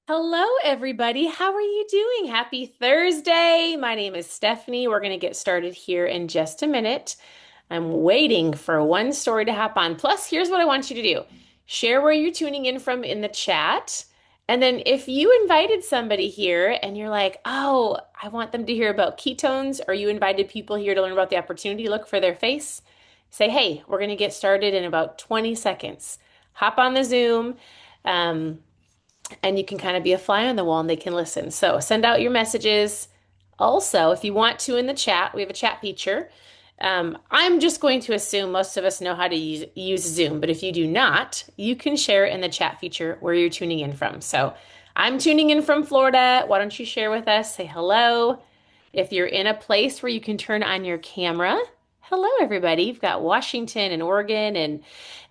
Hello, everybody. How are you doing? Happy Thursday. My name is Stephanie. We're going to get started here in just a minute. I'm waiting for one story to hop on. Plus, here's what I want you to do. Share where you're tuning in from in the chat. And then if you invited somebody here and you're like, oh, I want them to hear about ketones, or you invited people here to learn about the opportunity, look for their face. Say, hey, we're going to get started in about 20 seconds. Hop on the Zoom. Um, and you can kind of be a fly on the wall and they can listen. So send out your messages. Also, if you want to in the chat, we have a chat feature. I'm just going to assume most of us know how to use Zoom, but if you do not, you can share in the chat feature where you're tuning in from. So I'm tuning in from Florida. Why don't you share with us? Say hello. If you're in a place where you can turn on your camera, hello, everybody. You've got Washington and Oregon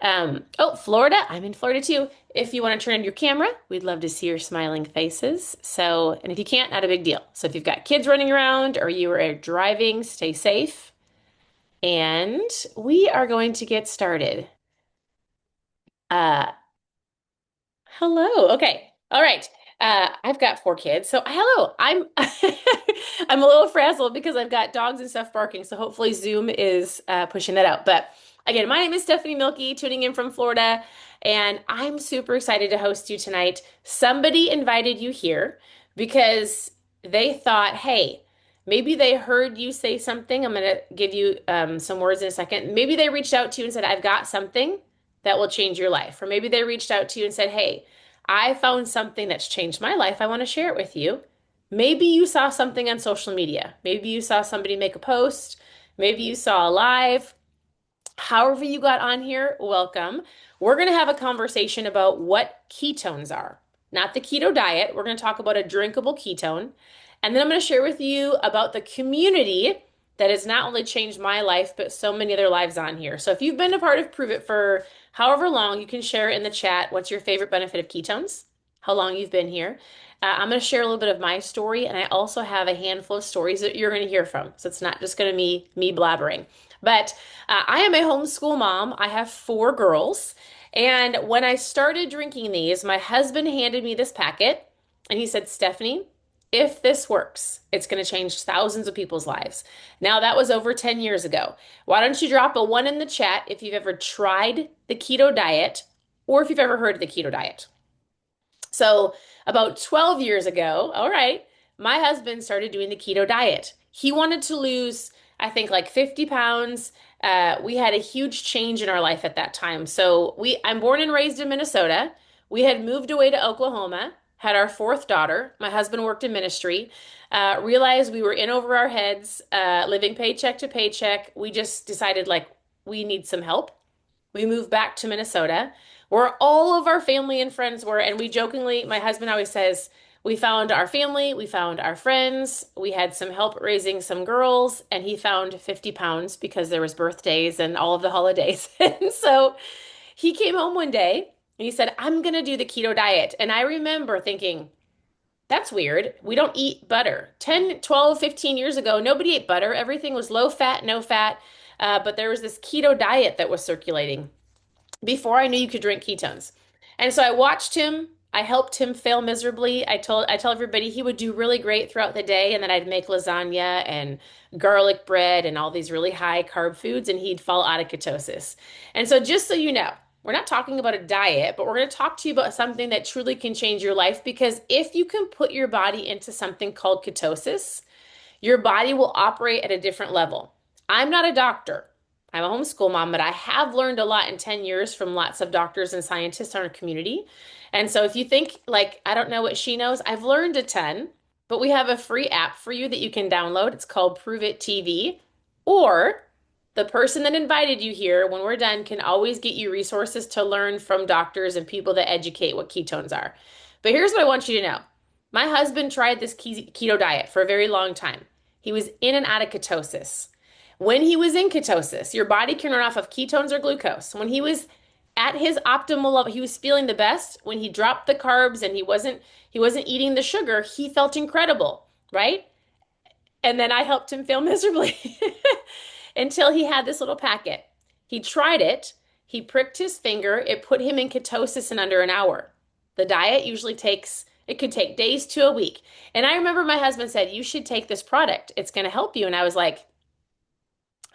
and Florida. I'm in Florida too. If you want to turn on your camera, we'd love to see your smiling faces. So, and if you can't, not a big deal. So if you've got kids running around or you are driving, stay safe. And we are going to get started. Uh, Hello. Okay. All right. I've got four kids. So hello. I'm I'm a little frazzled because I've got dogs and stuff barking. So hopefully Zoom is pushing that out. But again, my name is Stephanie Milky, tuning in from Florida, and I'm super excited to host you tonight. Somebody invited you here because they thought, hey, maybe they heard you say something. I'm going to give you some words in a second. Maybe they reached out to you and said, I've got something that will change your life. Or maybe they reached out to you and said, hey, I found something that's changed my life. I want to share it with you. Maybe you saw something on social media. Maybe you saw somebody make a post. Maybe you saw a live. However, you got on here, welcome. We're going to have a conversation about what ketones are, not the keto diet. We're going to talk about a drinkable ketone. And then I'm going to share with you about the community that has not only changed my life, but so many other lives on here. So if you've been a part of Pruvit for however long, you can share in the chat what's your favorite benefit of ketones, how long you've been here. I'm going to share a little bit of my story, and I also have a handful of stories that you're going to hear from. So it's not just going to be me blabbering. But I am a homeschool mom. I have four girls. And when I started drinking these, my husband handed me this packet and he said, Stephanie, if this works, it's going to change thousands of people's lives. Now, that was over 10 years ago. Why don't you drop a one in the chat if you've ever tried the keto diet or if you've ever heard of the keto diet? So, about 12 years ago, all right, my husband started doing the keto diet. He wanted to lose, I think, like 50 pounds. We had a huge change in our life at that time. I'm born and raised in Minnesota. We had moved away to Oklahoma, had our fourth daughter. My husband worked in ministry, realized we were in over our heads, living paycheck to paycheck. We just decided, like, we need some help. We moved back to Minnesota, where all of our family and friends were. And we jokingly, my husband always says, we found our family, we found our friends, we had some help raising some girls, and he found 50 pounds because there was birthdays and all of the holidays. And so he came home one day and he said, I'm going to do the keto diet. And I remember thinking, that's weird. We don't eat butter. 10, 12, 15 years ago, nobody ate butter. Everything was low fat, no fat. But there was this keto diet that was circulating before I knew you could drink ketones. And so I watched him. I helped him fail miserably. I tell everybody he would do really great throughout the day, and then I'd make lasagna and garlic bread and all these really high carb foods, and he'd fall out of ketosis. And so just so you know, we're not talking about a diet, but we're going to talk to you about something that truly can change your life because if you can put your body into something called ketosis, your body will operate at a different level. I'm not a doctor. I'm a homeschool mom, but I have learned a lot in 10 years from lots of doctors and scientists in our community. And so if you think like, I don't know what she knows, I've learned a ton, but we have a free app for you that you can download. It's called Pruvit TV. Or the person that invited you here, when we're done, can always get you resources to learn from doctors and people that educate what ketones are. But here's what I want you to know. My husband tried this keto diet for a very long time. He was in and out of ketosis. When he was in ketosis, your body can run off of ketones or glucose. When he was at his optimal level, he was feeling the best. When he dropped the carbs and he wasn't eating the sugar, he felt incredible, right? And then I helped him fail miserably until he had this little packet. He tried it. He pricked his finger. It put him in ketosis in under an hour. The diet usually takes It could take days to a week. And I remember my husband said, "You should take this product. It's going to help you." And I was like,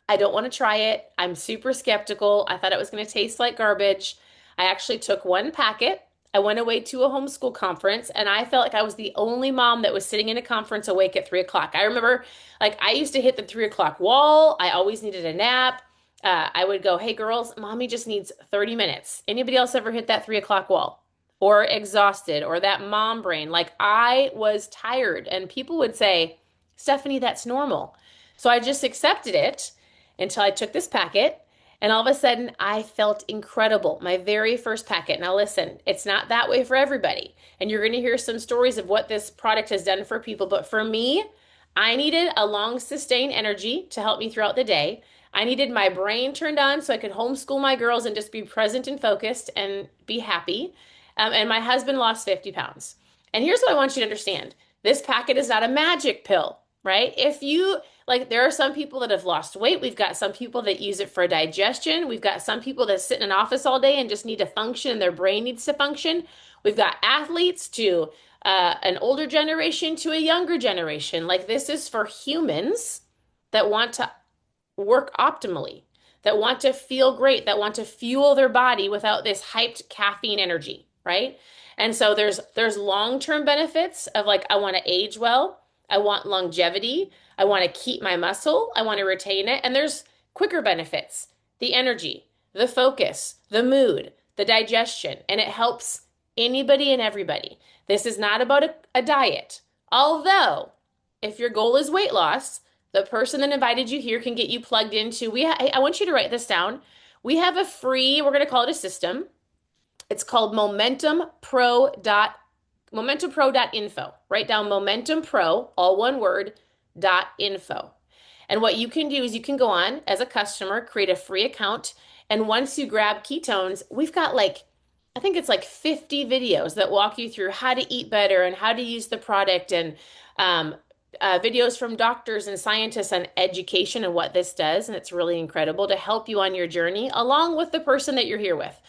I don't want to try it. I'm super skeptical. I thought it was going to taste like garbage. I actually took one packet. I went away to a homeschool conference and I felt like I was the only mom that was sitting in a conference awake at 3 o'clock. I remember like I used to hit the 3 o'clock wall. I always needed a nap. I would go, "Hey girls, mommy just needs 30 minutes." Anybody else ever hit that 3 o'clock wall? Or exhausted or that mom brain? Like I was tired and people would say, "Stephanie, that's normal." So I just accepted it until I took this packet. And all of a sudden, I felt incredible. My very first packet. Now, listen, it's not that way for everybody. And you're going to hear some stories of what this product has done for people. But for me, I needed a long, sustained energy to help me throughout the day. I needed my brain turned on so I could homeschool my girls and just be present and focused and be happy. And my husband lost 50 pounds. And here's what I want you to understand, this packet is not a magic pill, right? If you like, there are some people that have lost weight. We've got some people that use it for digestion. We've got some people that sit in an office all day and just need to function and their brain needs to function. We've got athletes to an older generation to a younger generation. Like, this is for humans that want to work optimally, that want to feel great, that want to fuel their body without this hyped caffeine energy, right? And so there's long-term benefits of like I want to age well, I want longevity, I want to keep my muscle, I want to retain it, and there's quicker benefits, the energy, the focus, the mood, the digestion, and it helps anybody and everybody. This is not about a diet. Although, if your goal is weight loss, the person that invited you here can get you plugged into. I want you to write this down. We have a free, we're going to call it a system. It's called momentumpro.info. Write down Momentum Pro, all one word, .info. And what you can do is you can go on as a customer, create a free account, and once you grab ketones, we've got like I think it's like 50 videos that walk you through how to eat better and how to use the product and um, videos from doctors and scientists on education and what this does. And it's really incredible to help you on your journey along with the person that you're here with.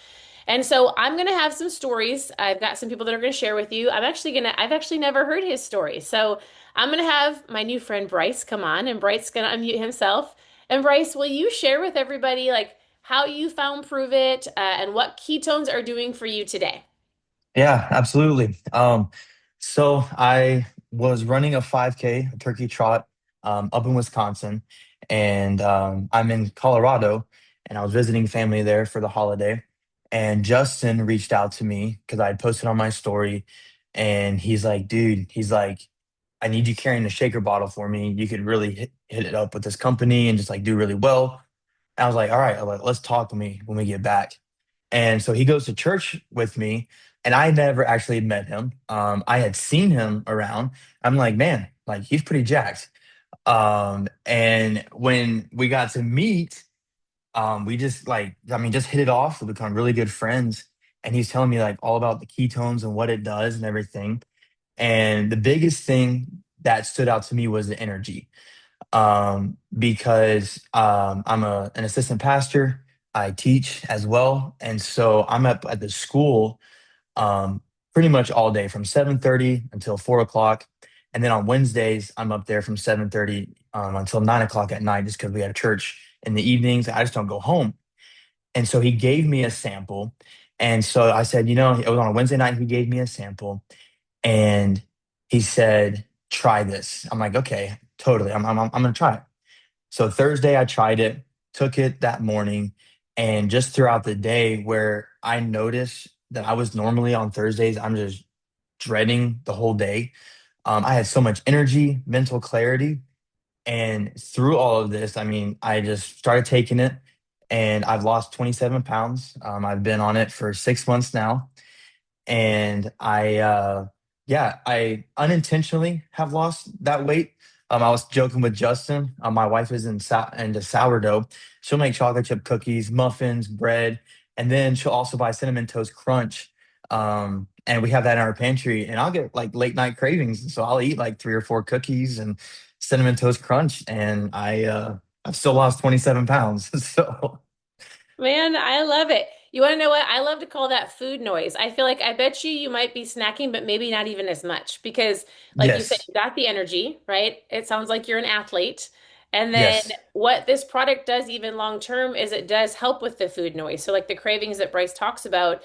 And so I'm going to have some stories. I've got some people that are going to share with you. I've actually never heard his story. So I'm going to have my new friend Bryce come on and Bryce's going to unmute himself. And Bryce, will you share with everybody like how you found Pruvit and what ketones are doing for you today? Yeah, absolutely. So I was running a 5K, a turkey trot, up in Wisconsin, and I'm in Colorado, and I was visiting family there for the holiday. And Justin reached out to me because I had posted on my story, and he's like, "Dude, he's like, I need you carrying a shaker bottle for me. You could really hit it up with this company and just like do really well." And I was like, "All right, let's talk to me when we get back." And so he goes to church with me, and I never actually met him. I had seen him around. I'm like, man, like he's pretty jacked. And when we got to meet, we just like, I mean, just hit it off. We become really good friends. And he's telling me like all about the ketones and what it does and everything. And the biggest thing that stood out to me was the energy, because I'm an assistant pastor. I teach as well, and so I'm up at the school pretty much all day from 7:30 until 4 o'clock, and then on Wednesdays I'm up there from 7:30 until 9 o'clock at night, just because we have church in the evenings. I just don't go home, and so he gave me a sample, and so I said, it was on a Wednesday night. He gave me a sample, and he said, "Try this." I'm like, "Okay, totally. I'm gonna try it." So Thursday, I tried it, took it that morning, and just throughout the day, where I noticed that I was normally on Thursdays, I'm just dreading the whole day. I had so much energy, mental clarity, and through all of this, I mean, I just started taking it, and I've lost 27 pounds. I've been on it for 6 months now, and I unintentionally have lost that weight. I was joking with Justin. My wife is into sourdough. She'll make chocolate chip cookies, muffins, bread, and then she'll also buy cinnamon toast crunch. And we have that in our pantry, and I'll get like late night cravings, so I'll eat like 3 or 4 cookies and cinnamon toast crunch, and I've still lost 27 pounds. So Man, I love it. You want to know what? I love to call that food noise. I feel like I bet you might be snacking, but maybe not even as much because, like you said, Yes. you got the energy, right? It sounds like you're an athlete. And then Yes. what this product does, even long term, is it does help with the food noise. So, like the cravings that Bryce talks about,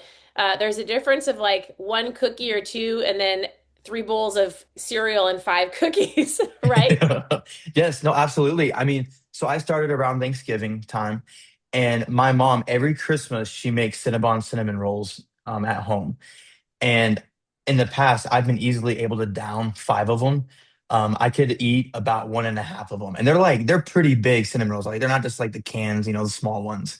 there's a difference of like one cookie or two, and then three bowls of cereal and five cookies, right? Yes, no, absolutely. I mean, so I started around Thanksgiving time, and my mom, every Christmas, she makes Cinnabon cinnamon rolls at home. And in the past, I've been easily able to down five of them. I could eat about one and a half of them. And they're pretty big cinnamon rolls. Like they're not just like the cans, the small ones.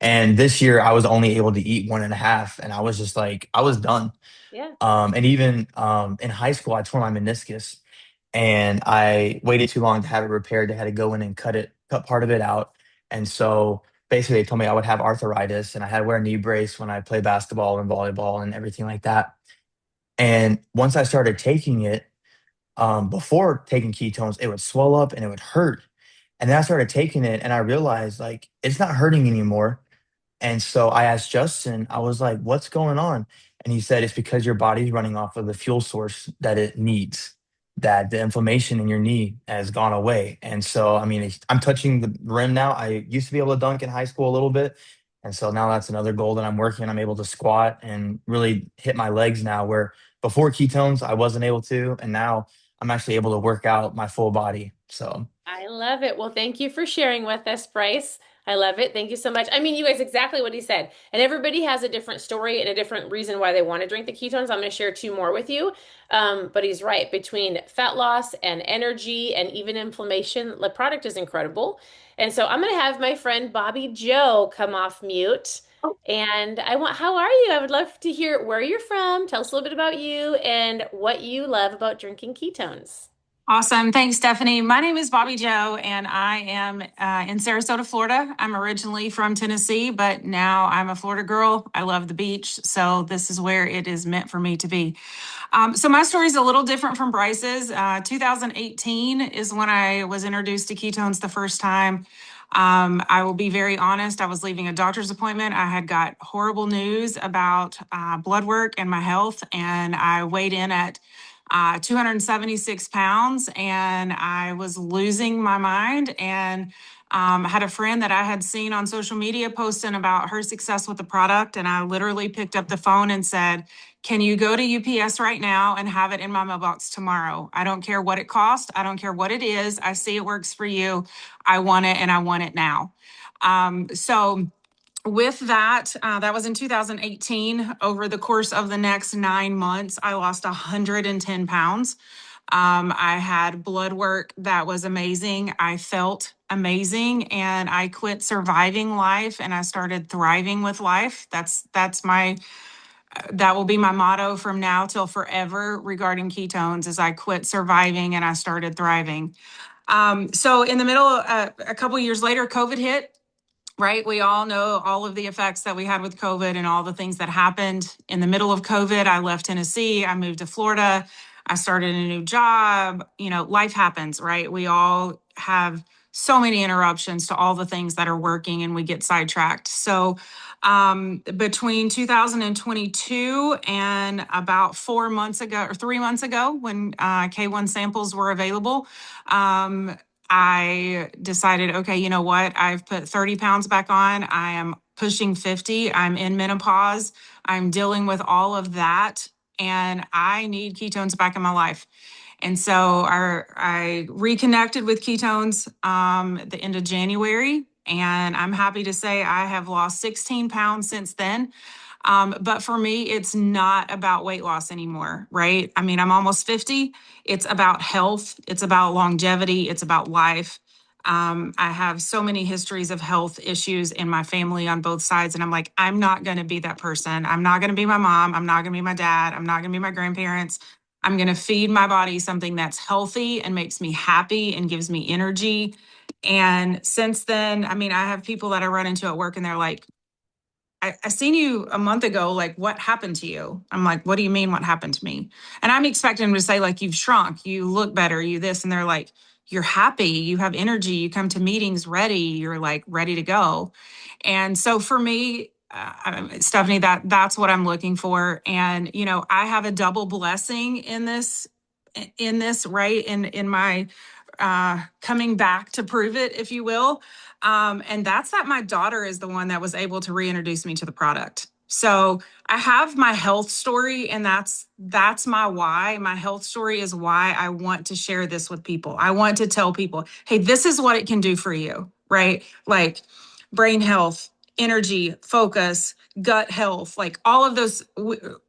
And this year I was only able to eat one and a half. And I was just like, I was done. Yeah. And even in high school, I tore my meniscus and I waited too long to have it repaired. They had to go in and cut part of it out. And so basically, they told me I would have arthritis and I had to wear a knee brace when I play basketball and volleyball and everything like that. And once I started taking it, before taking ketones, it would swell up and it would hurt. And then I started taking it and I realized like it's not hurting anymore. And so I asked Justin, I was like, what's going on? And he said, it's because your body's running off of the fuel source that it needs, that the inflammation in your knee has gone away. And so, I mean, I'm touching the rim now. I used to be able to dunk in high school a little bit. And so now that's another goal that I'm working. I'm able to squat and really hit my legs now, where before ketones, I wasn't able to. And now I'm actually able to work out my full body. So, I love it. Well, thank you for sharing with us, Bryce. I love it. Thank you so much. I mean, you guys, exactly what he said. And everybody has a different story and a different reason why they want to drink the ketones. I'm going to share two more with you. But he's right. Between fat loss and energy and even inflammation, the product is incredible. And so I'm going to have my friend Bobby Joe come off mute. And how are you? I would love to hear where you're from. Tell us a little bit about you and what you love about drinking ketones. Awesome. Thanks, Stephanie. My name is Bobby Joe, and I am in Sarasota, Florida. I'm originally from Tennessee, but now I'm a Florida girl. I love the beach, so this is where it is meant for me to be. So my story is a little different from Bryce's. 2018 is when I was introduced to ketones the first time. I will be very honest. I was leaving a doctor's appointment. I had got horrible news about blood work and my health, and I weighed in at 276 pounds, and I was losing my mind. And I had a friend that I had seen on social media posting about her success with the product, and I literally picked up the phone and said, can you go to UPS right now and have it in my mailbox tomorrow? I don't care what it costs. I don't care what it is. I see it works for you. I want it and I want it now. So with that, that was in 2018. Over the course of the next 9 months, I lost 110 pounds. I had blood work that was amazing. I felt amazing, and I quit surviving life and I started thriving with life. That will be my motto from now till forever regarding ketones is I quit surviving and I started thriving. So in the middle, a couple years later, COVID hit. Right. We all know all of the effects that we had with COVID and all the things that happened in the middle of COVID. I left Tennessee. I moved to Florida. I started a new job. Life happens, right? We all have so many interruptions to all the things that are working and we get sidetracked. So, between 2022 and about 4 months ago or 3 months ago, when K1 samples were available, I decided, okay, you know what? I've put 30 pounds back on. I am pushing 50. I'm in menopause. I'm dealing with all of that. And I need ketones back in my life. And so I reconnected with ketones at the end of January. And I'm happy to say I have lost 16 pounds since then. But for me, it's not about weight loss anymore, right? I mean, I'm almost 50. It's about health, it's about longevity, it's about life. I have so many histories of health issues in my family on both sides. And I'm like, I'm not going to be that person. I'm not going to be my mom. I'm not going to be my dad. I'm not going to be my grandparents. I'm going to feed my body something that's healthy and makes me happy and gives me energy. And since then, I mean, I have people that I run into at work and they're like, I seen you a month ago. Like, what happened to you? I'm like, what do you mean, what happened to me? And I'm expecting them to say, like, you've shrunk, you look better, you this. And they're like, you're happy, you have energy, you come to meetings ready, you're like ready to go. And so for me, Stephanie, that's what I'm looking for. And, I have a double blessing in this, right? In my coming back to Pruvit, if you will. And that's that my daughter is the one that was able to reintroduce me to the product. So I have my health story, and that's my why. My health story is why I want to share this with people. I want to tell people, hey, this is what it can do for you, right? Like brain health, energy, focus, gut health, like all of those.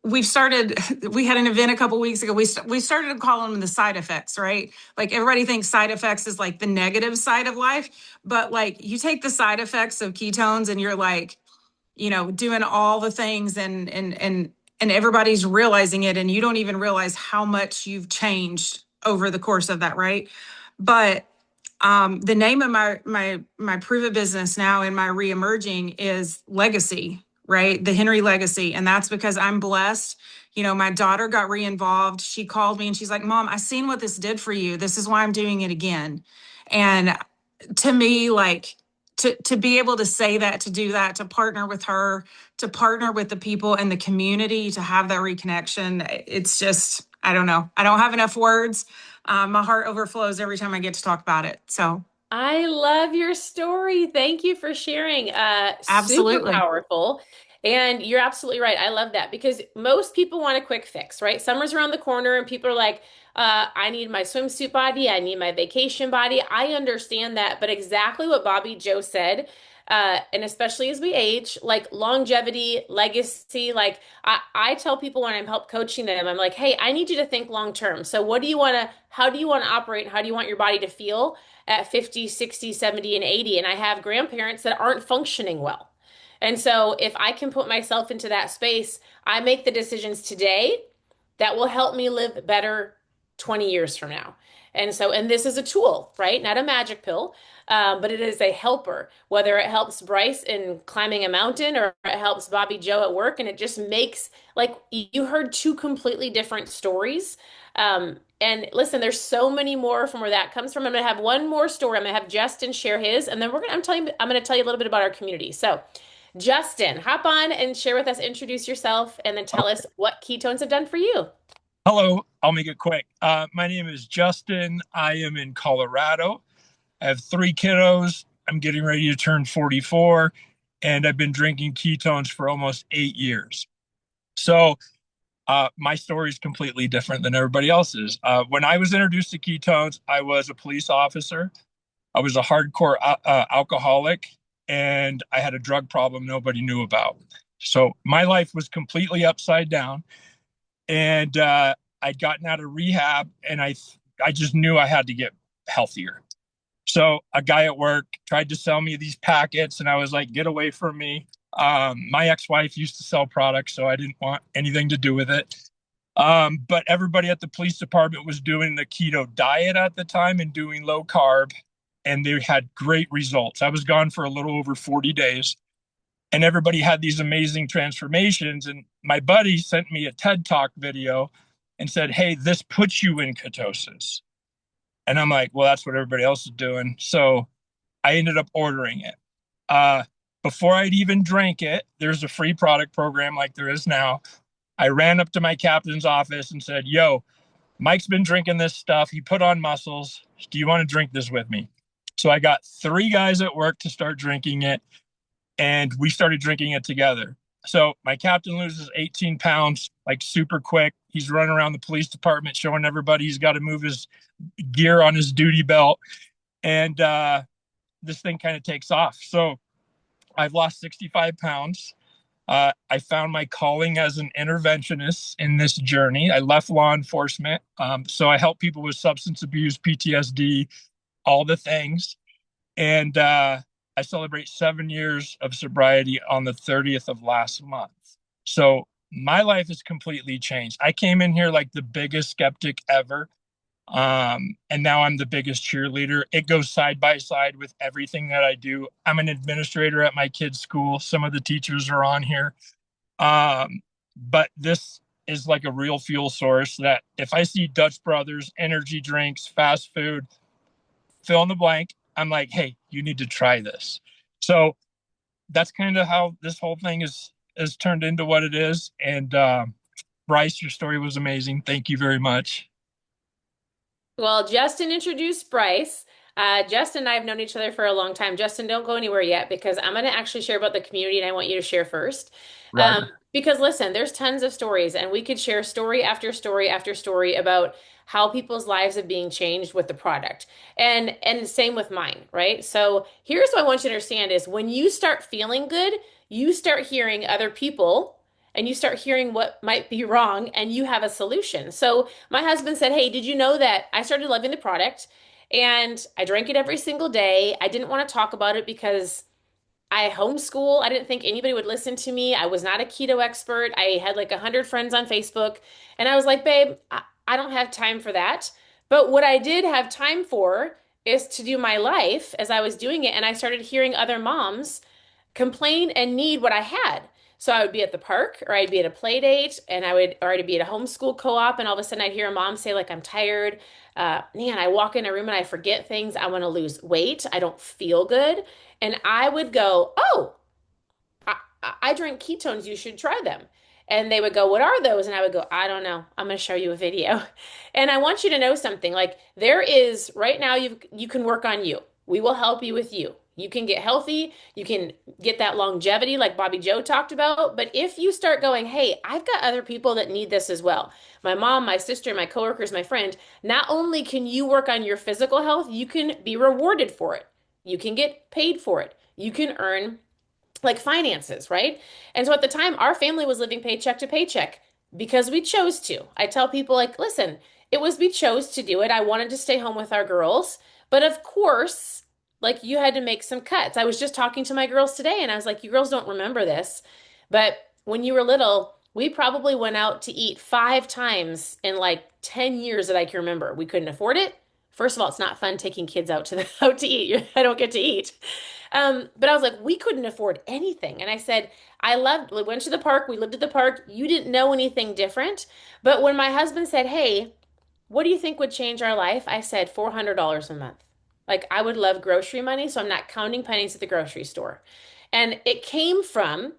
We've started, we had an event a couple weeks ago. We started calling them the side effects, right? Like everybody thinks side effects is like the negative side of life, but like you take the side effects of ketones and you're like, doing all the things and everybody's realizing it, and you don't even realize how much you've changed over the course of that, right? But the name of my Prove It business now in my reemerging is Legacy, right? The Henry Legacy. And that's because I'm blessed. My daughter got re-involved. She called me and she's like, Mom, I seen what this did for you. This is why I'm doing it again. And to me, like to be able to say that, to do that, to partner with her, to partner with the people and the community, to have that reconnection, it's just, I don't know. I don't have enough words. My heart overflows every time I get to talk about it. So I love your story. Thank you for sharing. Super absolutely. powerful. And you're absolutely right. I love that because most people want a quick fix, right? Summer's around the corner and people are like, I need my swimsuit body. I need my vacation body. I understand that. But exactly what Bobby Joe said, and especially as we age, like longevity, legacy, like I tell people when I'm help coaching them, I'm like, hey, I need you to think long term. So how do you want to operate? How do you want your body to feel at 50, 60, 70, and 80? And I have grandparents that aren't functioning well. And so if I can put myself into that space, I make the decisions today that will help me live better 20 years from now. And this is a tool, right? Not a magic pill, but it is a helper, whether it helps Bryce in climbing a mountain or it helps Bobby Joe at work. And it just makes, like, you heard two completely different stories. And listen, there's so many more from where that comes from. I'm going to have one more story. I'm going to have Justin share his, and then I'm going to tell you a little bit about our community. So, Justin, hop on and share with us, introduce yourself, and then tell us what ketones have done for you. Hello, I'll make it quick. My name is Justin. I am in Colorado. I have 3 kiddos. I'm getting ready to turn 44, and I've been drinking ketones for almost 8 years. So my story is completely different than everybody else's. When I was introduced to ketones, I was a police officer. I was a hardcore alcoholic, and I had a drug problem nobody knew about. So my life was completely upside down. And I'd gotten out of rehab, and I just knew I had to get healthier. So a guy at work tried to sell me these packets, and I was like, get away from me. My ex-wife used to sell products, so I didn't want anything to do with it. But everybody at the police department was doing the keto diet at the time and doing low carb, and they had great results. I was gone for a little over 40 days. And everybody had these amazing transformations. And my buddy sent me a TED Talk video and said, hey, this puts you in ketosis. And I'm like, well, that's what everybody else is doing. So I ended up ordering it. Before I'd even drank it, there's a free product program like there is now. I ran up to my captain's office and said, yo, Mike's been drinking this stuff. He put on muscles. Do you want to drink this with me? So I got 3 guys at work to start drinking it, and we started drinking it together. So my captain loses 18 pounds, like super quick. He's running around the police department showing everybody he's got to move his gear on his duty belt. And this thing kind of takes off. So I've lost 65 pounds. I found my calling as an interventionist in this journey. I left law enforcement. So I help people with substance abuse, PTSD, all the things. And I celebrate 7 years of sobriety on the 30th of last month. So my life has completely changed. I came in here like the biggest skeptic ever. And now I'm the biggest cheerleader. It goes side by side with everything that I do. I'm an administrator at my kids' school. Some of the teachers are on here. But this is like a real fuel source that if I see Dutch Brothers, energy drinks, fast food, fill in the blank, I'm like, hey, you need to try this. So that's kind of how this whole thing is turned into what it is. And Bryce, your story was amazing. Thank you very much. Well, Justin introduced Bryce. Justin and I have known each other for a long time. Justin, don't go anywhere yet because I'm going to actually share about the community and I want you to share first. Right. Because listen, there's tons of stories and we could share story after story after story about how people's lives are being changed with the product. And same with mine, right? So here's what I want you to understand is when you start feeling good, you start hearing other people and you start hearing what might be wrong and you have a solution. So my husband said, "Hey, did you know that I started loving the product and I drank it every single day? I didn't want to talk about it because I homeschool. I didn't think anybody would listen to me. I was not a keto expert. I had like 100 friends on Facebook. And I was like, babe, I don't have time for that. But what I did have time for is to do my life as I was doing it. And I started hearing other moms complain and need what I had. So I would be at the park or I'd be at a play date and or I'd be at a homeschool co-op and all of a sudden I'd hear a mom say like, I'm tired. Man, I walk in a room and I forget things. I want to lose weight. I don't feel good. And I would go, oh, I drink ketones. You should try them. And they would go, what are those? And I would go, I don't know. I'm going to show you a video. And I want you to know something. Like there is right now, you can work on you. We will help you with you. You can get healthy. You can get that longevity like Bobby Joe talked about. But if you start going, hey, I've got other people that need this as well. My mom, my sister, my coworkers, my friend, not only can you work on your physical health, you can be rewarded for it. You can get paid for it. You can earn like finances, right? And so at the time, our family was living paycheck to paycheck because we chose to. I tell people, like, listen, it was we chose to do it. I wanted to stay home with our girls. But of course, like, you had to make some cuts. I was just talking to my girls today and I was like, you girls don't remember this. But when you were little, we probably went out to eat 5 times in like 10 years that I can remember. We couldn't afford it. First of all, it's not fun taking kids out to out to eat. I don't get to eat. But I was like, we couldn't afford anything. And I said, we went to the park, we lived at the park. You didn't know anything different. But when my husband said, hey, what do you think would change our life? I said $400 a month. Like I would love grocery money, so I'm not counting pennies at the grocery store. And it came from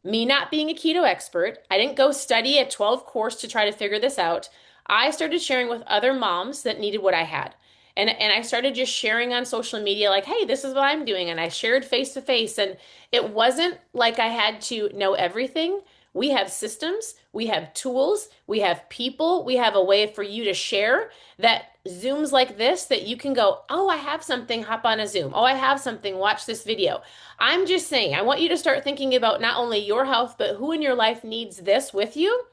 me not being a keto expert. I didn't go study a 12 course to try to figure this out. I started sharing with other moms that needed what I had. And I started just sharing on social media, like, hey, this is what I'm doing. And I shared face to face. And it wasn't like I had to know everything. We have systems, we have tools, we have people, we have a way for you to share that Zooms like this that you can go, oh, I have something, hop on a Zoom. Oh, I have something, watch this video. I'm just saying, I want you to start thinking about not only your health, but who in your life needs this with you.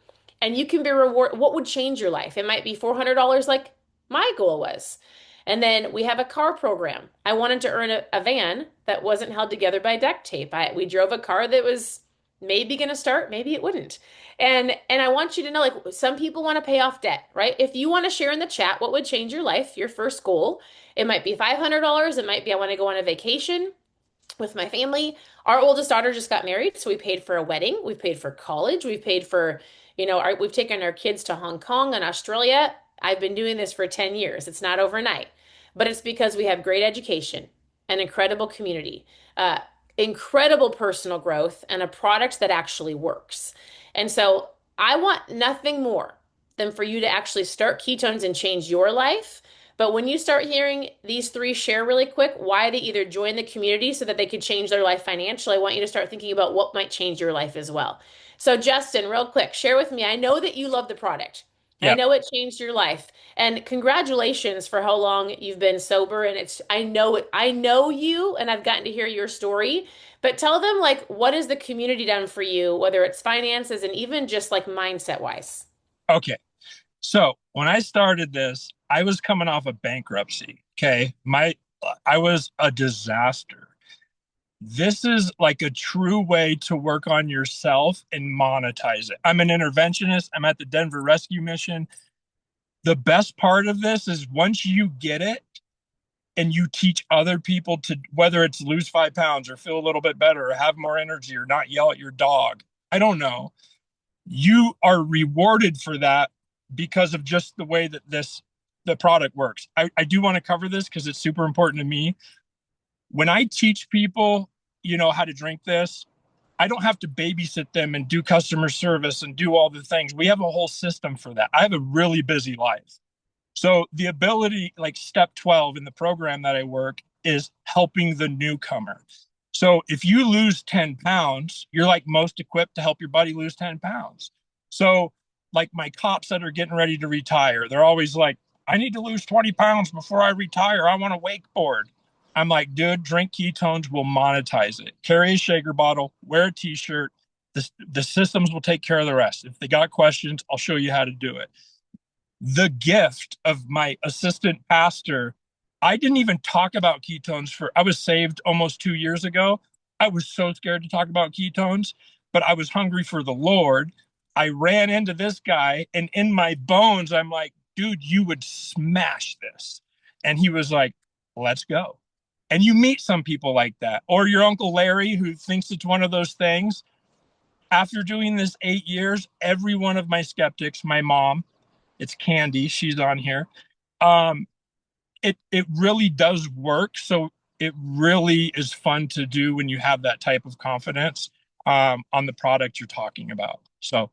And you can be rewarded. What would change your life? It might be $400 like my goal was. And then we have a car program. I wanted to earn a van that wasn't held together by duct tape. We drove a car that was maybe going to start, maybe it wouldn't. And I want you to know, like, some people want to pay off debt, right? If you want to share in the chat what would change your life, your first goal, it might be $500. It might be I want to go on a vacation with my family. Our oldest daughter just got married, so we paid for a wedding, we've paid for college, we've paid for, we've taken our kids to Hong Kong and Australia. I've been doing this for 10 years. It's not overnight, but it's because we have great education, an incredible community, incredible personal growth, and a product that actually works. And so I want nothing more than for you to actually start ketones and change your life. But when you start hearing these three share really quick why they either join the community so that they could change their life financially, I want you to start thinking about what might change your life as well. So, Justin, real quick, share with me. I know that you love the product. I Yeah. know it changed your life. And congratulations for how long you've been sober. And I know you and I've gotten to hear your story. But tell them like what has the community done for you, whether it's finances and even just like mindset wise. Okay. So when I started this, I was coming off of bankruptcy. Okay. I was a disaster. This is like a true way to work on yourself and monetize it. I'm an interventionist. I'm at the Denver Rescue Mission. The best part of this is once you get it and you teach other people to, whether it's lose 5 pounds or feel a little bit better or have more energy or not yell at your dog, I don't know. You are rewarded for that because of just the way that the product works. I do want to cover this because it's super important to me. When I teach people how to drink this, I don't have to babysit them and do customer service and do all the things. We have a whole system for that. I have a really busy life. So the ability, like step 12 in the program that I work, is helping the newcomer. So if you lose 10 pounds, you're like most equipped to help your buddy lose 10 pounds. So, like my cops that are getting ready to retire, they're always like, I need to lose 20 pounds before I retire. I want to wakeboard. I'm like, dude, drink ketones, will monetize it. Carry a shaker bottle, wear a t shirt. The systems will take care of the rest. If they got questions, I'll show you how to do it. The gift of my assistant pastor, I didn't even talk about ketones I was saved almost 2 years ago. I was so scared to talk about ketones, but I was hungry for the Lord. I ran into this guy, and in my bones, I'm like, dude, you would smash this. And he was like, let's go. And you meet some people like that, or your Uncle Larry who thinks it's one of those things. After doing this 8 years, every one of my skeptics, my mom, it's Candy, she's on here. Um, it really does work. So it really is fun to do when you have that type of confidence on the product you're talking about. So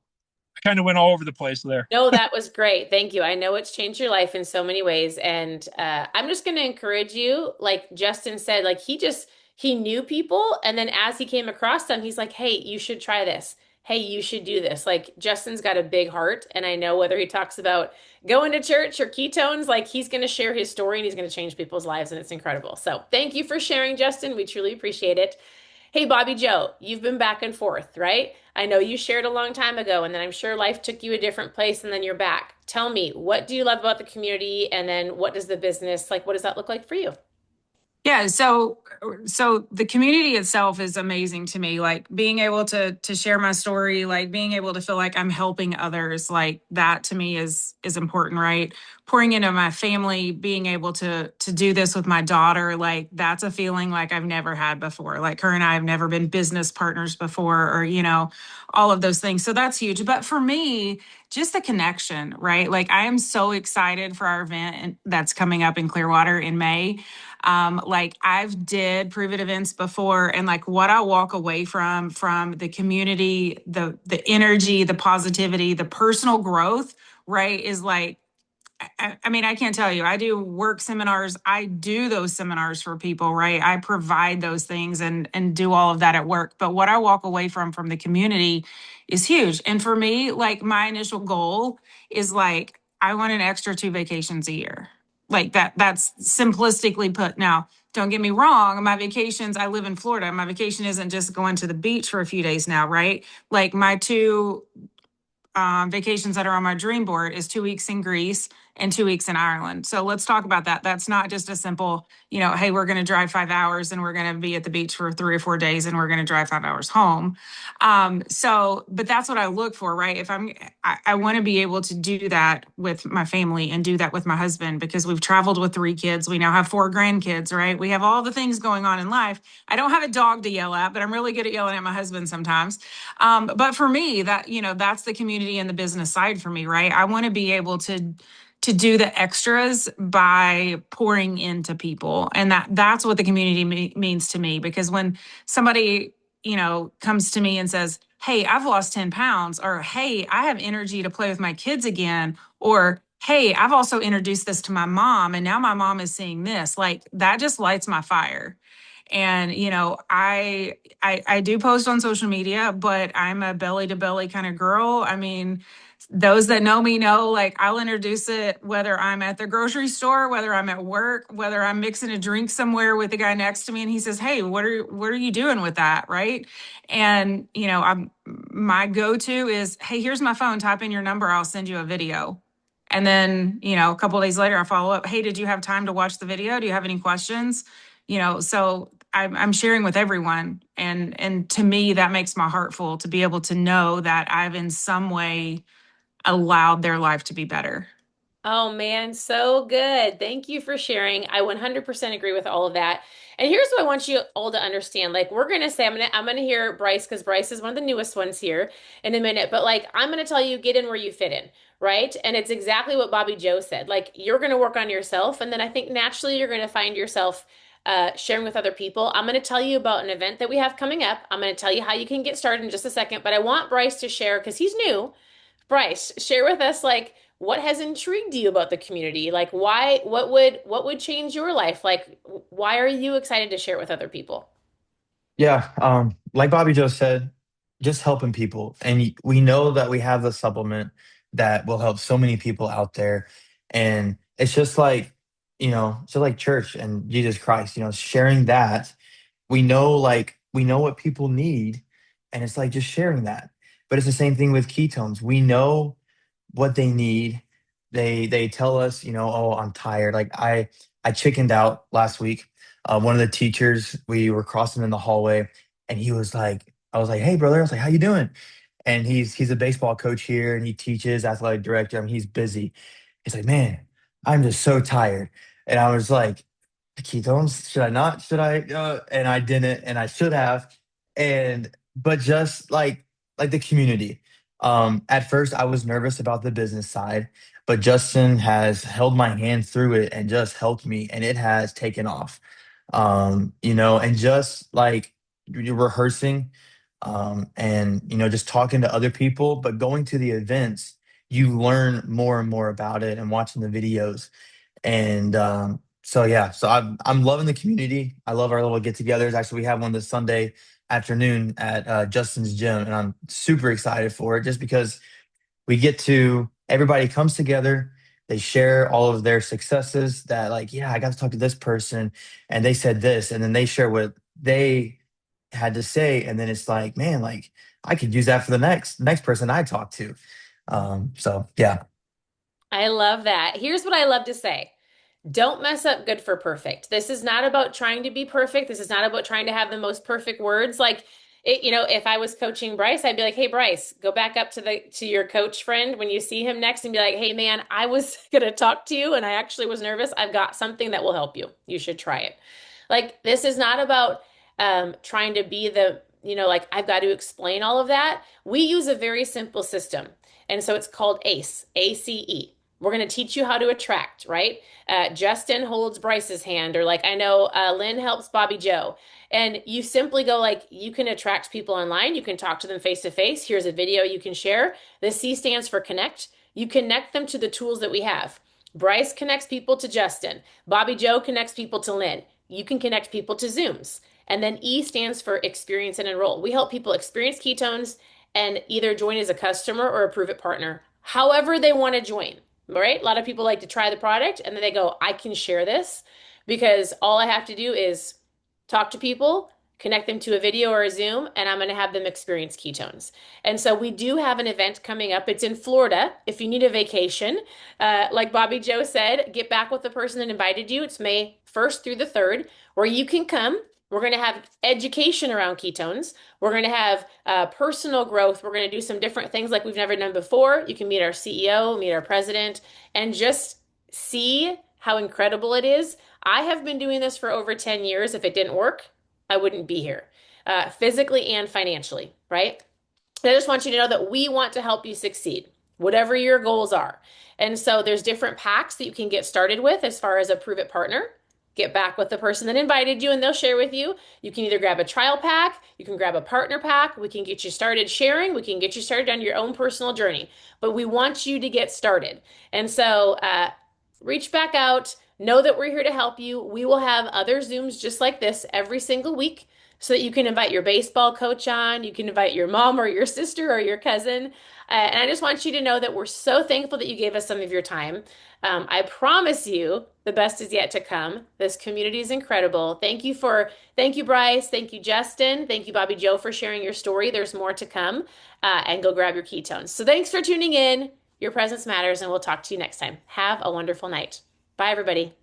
I kind of went all over the place there. No, that was great. Thank you. I know it's changed your life in so many ways. And I'm just going to encourage you, like Justin said, like he knew people. And then as he came across them, he's like, hey, you should try this. Hey, you should do this. Like Justin's got a big heart. And I know whether he talks about going to church or ketones, like he's going to share his story and he's going to change people's lives. And it's incredible. So thank you for sharing, Justin. We truly appreciate it. Hey, Bobby Joe, you've been back and forth, right? I know you shared a long time ago, and then I'm sure life took you a different place, and then you're back. Tell me, what do you love about the community? And then what does the business, like, what does that look like for you? Yeah, so the community itself is amazing to me. Like being able to share my story, like being able to feel like I'm helping others, like that to me is important, right? Pouring into my family, being able to do this with my daughter, like that's a feeling like I've never had before. Like her and I have never been business partners before, or all of those things. So that's huge. But for me, just the connection, right? Like I am so excited for our event that's coming up in Clearwater in May. Like I've did Pruvit events before, and like what I walk away from the community, the energy, the positivity, the personal growth, right, is like I mean, I can't tell you. I do work seminars. I do those seminars for people, right? I provide those things and do all of that at work. But what I walk away from the community is huge. And for me, like my initial goal is like I want an extra 2 vacations a year. Like that's simplistically put. Now, don't get me wrong, my vacations, I live in Florida. My vacation isn't just going to the beach for a few days now, right? Like my two vacations that are on my dream board is 2 weeks in Greece and 2 weeks in Ireland. So let's talk about that. That's not just a simple, hey, we're going to drive 5 hours and we're going to be at the beach for 3 or 4 days and we're going to drive 5 hours home. But that's what I look for, right? I want to be able to do that with my family and do that with my husband because we've traveled with 3 kids. We now have 4 grandkids, right? We have all the things going on in life. I don't have a dog to yell at, but I'm really good at yelling at my husband sometimes. But for me, that's the community and the business side for me, right? I want to be able to do the extras by pouring into people, and that's what the community means to me. Because when somebody comes to me and says, "Hey, I've lost 10 pounds," or "Hey, I have energy to play with my kids again," or "Hey, I've also introduced this to my mom, and now my mom is seeing this," like that just lights my fire. And I do post on social media, but I'm a belly to belly kind of girl. I mean, those that know me know, like I'll introduce it whether I'm at the grocery store, whether I'm at work, whether I'm mixing a drink somewhere with the guy next to me and he says, "Hey, what are you doing with that?" Right? And I'm my go-to is, "Hey, here's my phone, type in your number, I'll send you a video." And then, a couple of days later I follow up, "Hey, did you have time to watch the video? Do you have any questions?" So I'm sharing with everyone, and to me that makes my heart full to be able to know that I've in some way allowed their life to be better. Oh man, so good. Thank you for sharing. I 100% agree with all of that. And here's what I want you all to understand. Like we're gonna say, I'm gonna hear Bryce because Bryce is one of the newest ones here in a minute. But like I'm gonna tell you, get in where you fit in, right? And it's exactly what Bobby Joe said. Like you're gonna work on yourself, and then I think naturally you're gonna find yourself sharing with other people. I'm going to tell you about an event that we have coming up. I'm going to tell you how you can get started in just a second, but I want Bryce to share because he's new. Bryce, share with us like what has intrigued you about the community? Like why, what would change your life? Like why are you excited to share it with other people? Yeah, like Bobby Joe said, just helping people. And we know that we have the supplement that will help so many people out there. And it's just like, just like church and Jesus Christ, sharing that. We know what people need, and it's like just sharing that. But it's the same thing with ketones. We know what they need. They tell us, oh, I'm tired. Like I chickened out last week. One of the teachers, we were crossing in the hallway, and he was like, I was like, hey brother, I was like, how you doing? And he's a baseball coach here, and he teaches athletic director. I mean, he's busy. He's like, man, I'm just so tired. And I was like, ketones, should I not? Should I? And I didn't, and I should have. And but just like the community. At first, I was nervous about the business side, but Justin has held my hand through it and just helped me, and it has taken off. And just like you're rehearsing, and just talking to other people, but going to the events, you learn more and more about it, and watching the videos. And so yeah, so I'm loving the community. I love our little get-togethers. Actually, we have one this Sunday afternoon at Justin's gym, and I'm super excited for it just because we get to everybody comes together. They share all of their successes. That like, yeah, I got to talk to this person, and they said this, and then they share what they had to say, and then it's like, man, like I could use that for the next person I talk to. So yeah. I love that. Here's what I love to say. Don't mess up good for perfect. This is not about trying to be perfect. This is not about trying to have the most perfect words. Like if I was coaching Bryce, I'd be like, "Hey Bryce, go back up to your coach friend when you see him next and be like, "Hey man, I was going to talk to you and I actually was nervous. I've got something that will help you. You should try it." Like this is not about trying to be like I've got to explain all of that. We use a very simple system. And so it's called ACE, ACE. We're going to teach you how to attract, right? Justin holds Bryce's hand, or like I know Lynn helps Bobby Joe. And you simply go like, you can attract people online. You can talk to them face to face. Here's a video you can share. The C stands for connect. You connect them to the tools that we have. Bryce connects people to Justin. Bobby Joe connects people to Lynn. You can connect people to Zooms. And then E stands for experience and enroll. We help people experience ketones and either join as a customer or a Pruvit partner, however they want to join. Right? A lot of people like to try the product and then they go, I can share this because all I have to do is talk to people, connect them to a video or a Zoom, and I'm going to have them experience ketones. And so we do have an event coming up. It's in Florida. If you need a vacation, like Bobby Joe said, get back with the person that invited you. It's May 1st through the 3rd, where you can come. We're going to have education around ketones. We're going to have personal growth. We're going to do some different things like we've never done before. You can meet our CEO, meet our president, and just see how incredible it is. I have been doing this for over 10 years. If it didn't work, I wouldn't be here, physically and financially, right? I just want you to know that we want to help you succeed, whatever your goals are. And so there's different packs that you can get started with as far as a Prove It partner. Get back with the person that invited you and they'll share with you. You can either grab a trial pack, you can grab a partner pack. We can get you started sharing, we can get you started on your own personal journey. But we want you to get started. And so reach back out. Know that we're here to help you. We will have other Zooms just like this every single week so that you can invite your baseball coach on. You can invite your mom or your sister or your cousin. And I just want you to know that we're so thankful that you gave us some of your time. I promise you the best is yet to come. This community is incredible. Thank you, Bryce. Thank you, Justin. Thank you, Bobby Joe, for sharing your story. There's more to come. And go grab your ketones. So thanks for tuning in. Your presence matters, and we'll talk to you next time. Have a wonderful night. Bye, everybody.